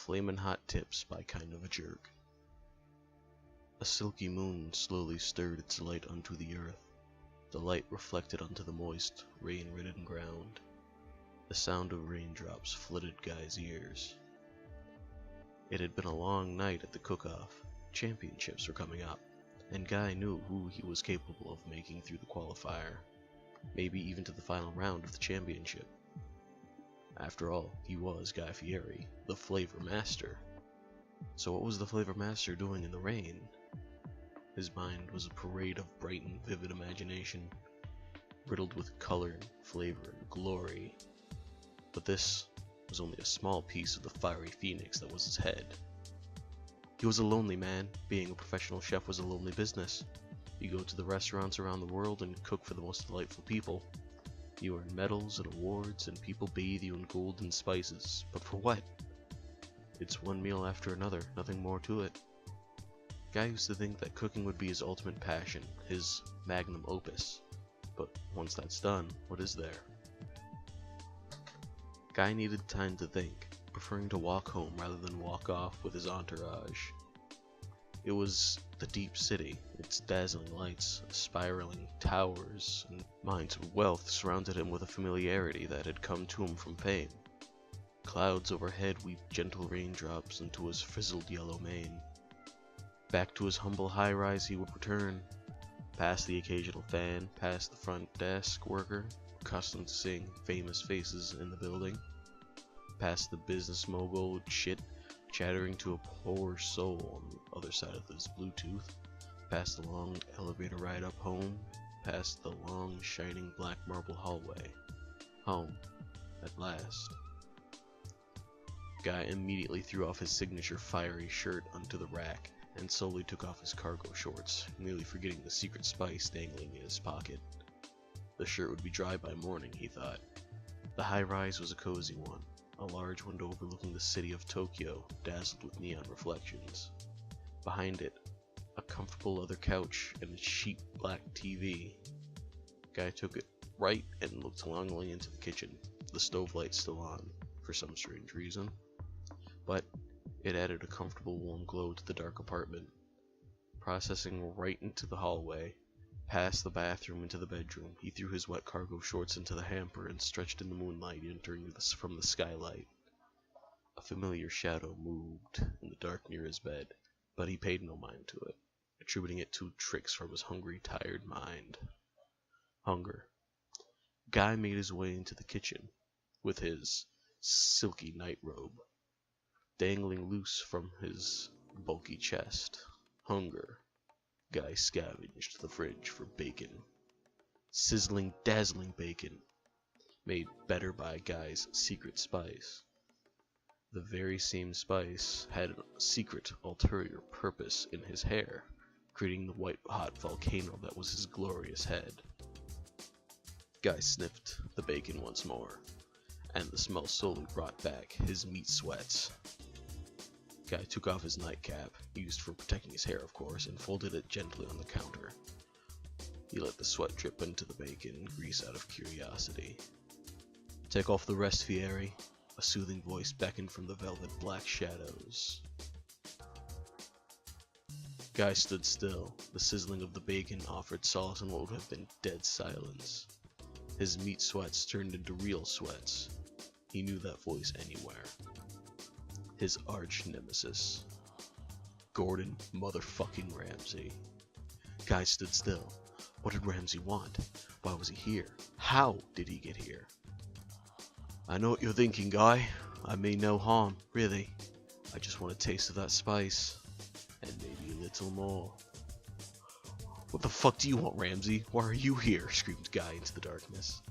Flamin' Hot Tips by Kind of a Jerk. A silky moon slowly stirred its light unto the earth. The light reflected onto the moist, rain-ridden ground. The sound of raindrops flooded Guy's ears. It had been a long night at the cook-off. Championships were coming up, and Guy knew who he was capable of making through the qualifier, maybe even to the final round of the championship. After all, he was Guy Fieri, the Flavor Master. So what was the Flavor Master doing in the rain? His mind was a parade of bright and vivid imagination, riddled with color, flavor, and glory. But this was only a small piece of the fiery phoenix that was his head. He was a lonely man. Being a professional chef was a lonely business. You go to the restaurants around the world and cook for the most delightful people. You earn medals and awards, and people bathe you in golden spices. But for what? It's one meal after another, nothing more to it. Guy used to think that cooking would be his ultimate passion, his magnum opus. But once that's done, what is there? Guy needed time to think, preferring to walk home rather than walk off with his entourage. It was the deep city, its dazzling lights, spiraling towers, and mines of wealth surrounded him with a familiarity that had come to him from fame. Clouds overhead weeped gentle raindrops into his frizzled yellow mane. Back to his humble high-rise he would return, past the occasional fan, past the front desk worker, accustomed to seeing famous faces in the building, past the business mogul shit chattering to a poor soul on the other side of his Bluetooth, past the long elevator ride up home, past the long shining black marble hallway. Home, at last. Guy immediately threw off his signature fiery shirt onto the rack and slowly took off his cargo shorts, nearly forgetting the secret spice dangling in his pocket. The shirt would be dry by morning, he thought. The high-rise was a cozy one, a large window overlooking the city of Tokyo, dazzled with neon reflections. Behind it, a comfortable leather couch and a sheet black TV. Guy took it right and looked longingly into the kitchen, the stove light still on, for some strange reason. But it added a comfortable warm glow to the dark apartment. Processing right into the hallway, past the bathroom into the bedroom, he threw his wet cargo shorts into the hamper and stretched in the moonlight entering from the skylight. A familiar shadow moved in the dark near his bed, but he paid no mind to it, attributing it to tricks from his hungry, tired mind. Hunger. Guy made his way into the kitchen, with his silky nightrobe dangling loose from his bulky chest. Hunger. Guy scavenged the fridge for bacon. Sizzling, dazzling bacon, made better by Guy's secret spice. The very same spice had a secret ulterior purpose in his hair, creating the white-hot volcano that was his glorious head. Guy sniffed the bacon once more, and the smell slowly brought back his meat sweats. Guy took off his nightcap, used for protecting his hair of course, and folded it gently on the counter. He let the sweat drip into the bacon and grease out of curiosity. "Take off the rest, Fieri," a soothing voice beckoned from the velvet black shadows. Guy stood still. The sizzling of the bacon offered solace in what would have been dead silence. His meat sweats turned into real sweats. He knew that voice anywhere. His arch nemesis, Gordon motherfucking Ramsay. Guy stood still. What did Ramsay want? Why was he here? How did he get here? "I know what you're thinking, Guy. I mean no harm, really. I just want a taste of that spice, and maybe a little more." "What the fuck do you want, Ramsay? Why are you here?" screamed Guy into the darkness.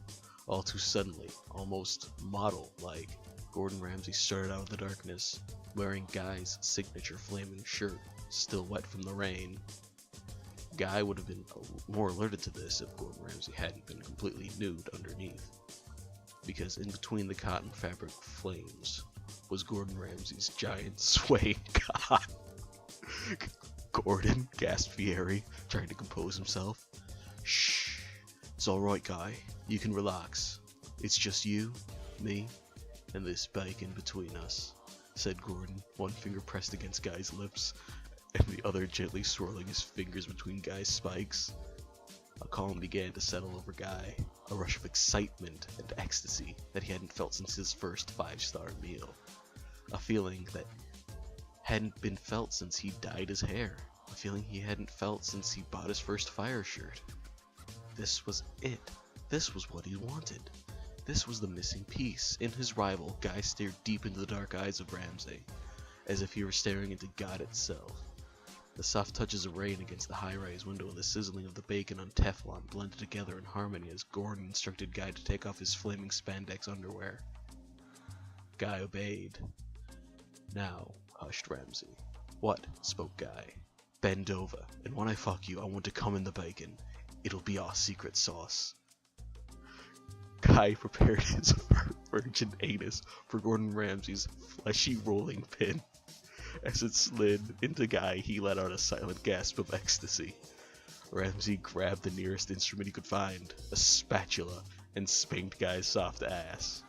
All too suddenly, almost model-like, Gordon Ramsay started out of the darkness, wearing Guy's signature flaming shirt, still wet from the rain. Guy would have been more alerted to this if Gordon Ramsay hadn't been completely nude underneath, because in between the cotton fabric flames was Gordon Ramsay's giant swaying cock. "Gordon," gasped Fieri, trying to compose himself. "Shh, it's alright, Guy. You can relax. It's just you, me, and this bacon between us. said Gordon, one finger pressed against Guy's lips, and the other gently swirling his fingers between Guy's spikes. A calm began to settle over Guy, a rush of excitement and ecstasy that he hadn't felt since his first 5-star meal. A feeling that hadn't been felt since he dyed his hair, a feeling he hadn't felt since he bought his first fire shirt. This was it. This was what he wanted. This was the missing piece. In his rival, Guy stared deep into the dark eyes of Ramsay, as if he were staring into God itself. The soft touches of rain against the high-rise window and the sizzling of the bacon on Teflon blended together in harmony as Gordon instructed Guy to take off his flaming spandex underwear. Guy obeyed. "Now," hushed Ramsay. "What?" spoke Guy. "Bend over, and when I fuck you, I want to come in the bacon. It'll be our secret sauce." Guy prepared his virgin anus for Gordon Ramsay's fleshy rolling pin. As it slid into Guy, he let out a silent gasp of ecstasy. Ramsay grabbed the nearest instrument he could find, a spatula, and spanked Guy's soft ass.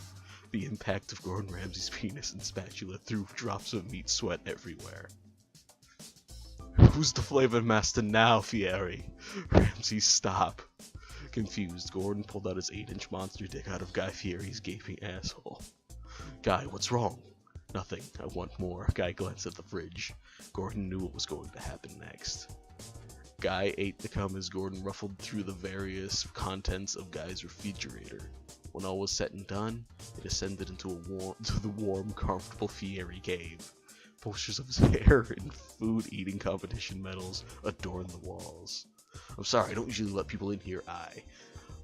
The impact of Gordon Ramsay's penis and spatula threw drops of meat sweat everywhere. "Who's the flavor master now, Fieri?" Ramsay, stop. Confused, Gordon pulled out his 8-inch monster dick out of Guy Fieri's gaping asshole. "Guy, what's wrong?" "Nothing. I want more." Guy glanced at the fridge. Gordon knew what was going to happen next. Guy ate the cum as Gordon ruffled through the various contents of Guy's refrigerator. When all was said and done, it ascended into the warm, comfortable Fieri cave. Posters of his hair and food-eating competition medals adorned the walls. "I'm sorry, I don't usually let people in here,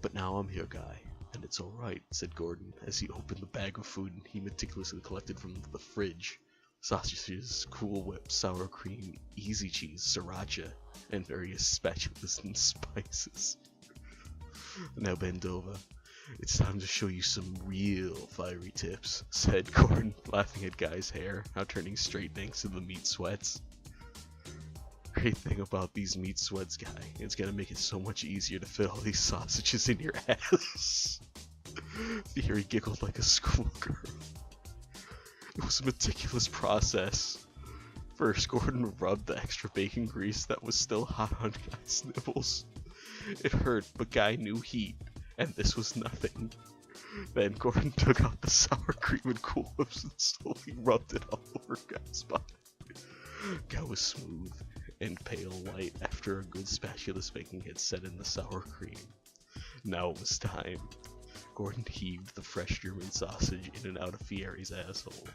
but now I'm here, Guy. And it's alright," said Gordon, as he opened the bag of food he meticulously collected from the fridge. Sausages, Cool Whip, sour cream, easy cheese, sriracha, and various spatulas and spices. "Now bend over. It's time to show you some real fiery tips," said Gordon, laughing at Guy's hair, now turning straight thanks to the meat sweats. "Great thing about these meat sweats, Guy, it's gonna make it so much easier to fit all these sausages in your ass." Fieri giggled like a schoolgirl. It was a meticulous process. First, Gordon rubbed the extra bacon grease that was still hot on Guy's nipples. It hurt, but Guy knew heat, and this was nothing. Then Gordon took out the sour cream and Cool Whips and slowly rubbed it all over Guy's body. Guy was smooth and pale white after a good spatula spanking had set in the sour cream. Now it was time. Gordon heaved the fresh German sausage in and out of Fieri's asshole.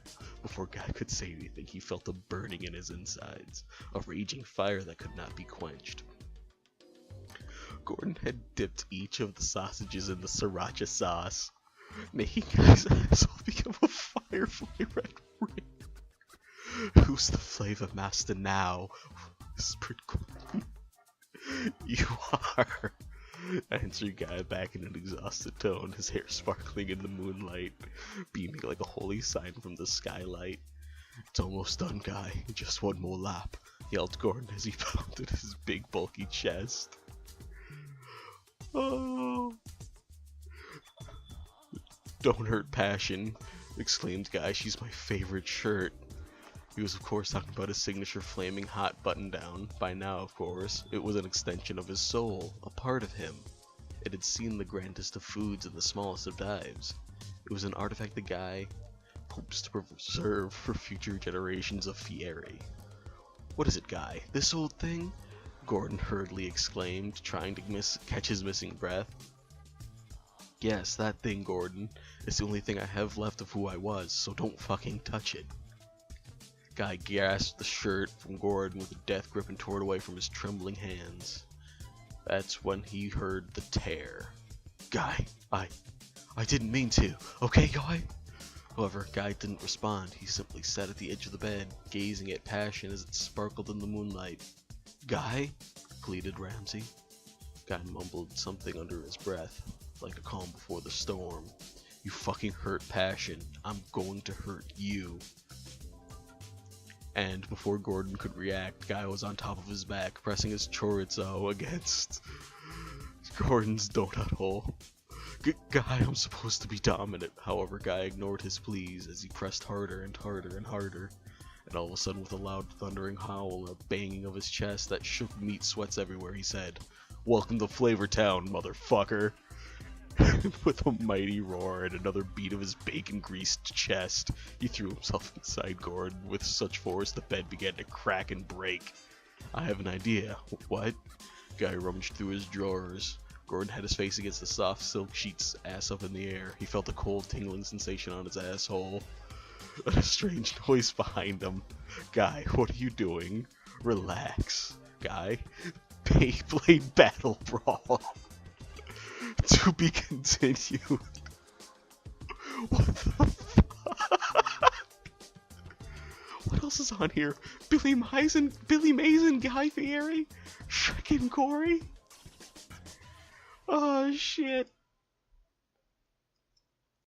Before Guy could say anything, he felt a burning in his insides, a raging fire that could not be quenched. Gordon had dipped each of the sausages in the sriracha sauce, making Guy's asshole become a firefly red ring. "Who's the flavor master now?" whispered Gordon. "You are," answered Guy back in an exhausted tone, his hair sparkling in the moonlight, beaming like a holy sign from the skylight. "It's almost done, Guy. Just one more lap," yelled Gordon as he pounded his big bulky chest. "Oh, don't hurt passion," exclaimed Guy. "She's my favorite shirt." He was of course talking about his signature flaming hot button-down. By now, of course, it was an extension of his soul, a part of him. It had seen the grandest of foods and the smallest of dives. It was an artifact the Guy hopes to preserve for future generations of Fieri. "What is it, Guy? This old thing?" Gordon hurriedly exclaimed, trying to catch his missing breath. "Yes, that thing, Gordon. It's the only thing I have left of who I was, so don't fucking touch it." Guy grasped the shirt from Gordon with a death grip and tore it away from his trembling hands. That's when he heard the tear. "Guy, I didn't mean to, okay, Guy?" However, Guy didn't respond. He simply sat at the edge of the bed, gazing at passion as it sparkled in the moonlight. "Guy?" pleaded Ramsay. Guy mumbled something under his breath, like a calm before the storm. "You fucking hurt passion. I'm going to hurt you." And before Gordon could react, Guy was on top of his back, pressing his chorizo against Gordon's donut hole. Guy, I'm supposed to be dominant. However, Guy ignored his pleas as he pressed harder and harder and harder. And all of a sudden, with a loud thundering howl, a banging of his chest that shook meat sweats everywhere, he said, "Welcome to Flavor Town, motherfucker." With a mighty roar and another beat of his bacon-greased chest, he threw himself inside Gordon with such force the bed began to crack and break. I have an idea. What? Guy rummaged through his drawers. Gordon had his face against the soft silk sheets, ass up in the air. He felt a cold, tingling sensation on his asshole. A strange noise behind him. Guy, what are you doing? Relax. Guy, Beyblade Battle Brawl. To be continued. What the fuck? What else is on here? Billy Mays and Guy Fieri? Shrek and Corey? Oh shit.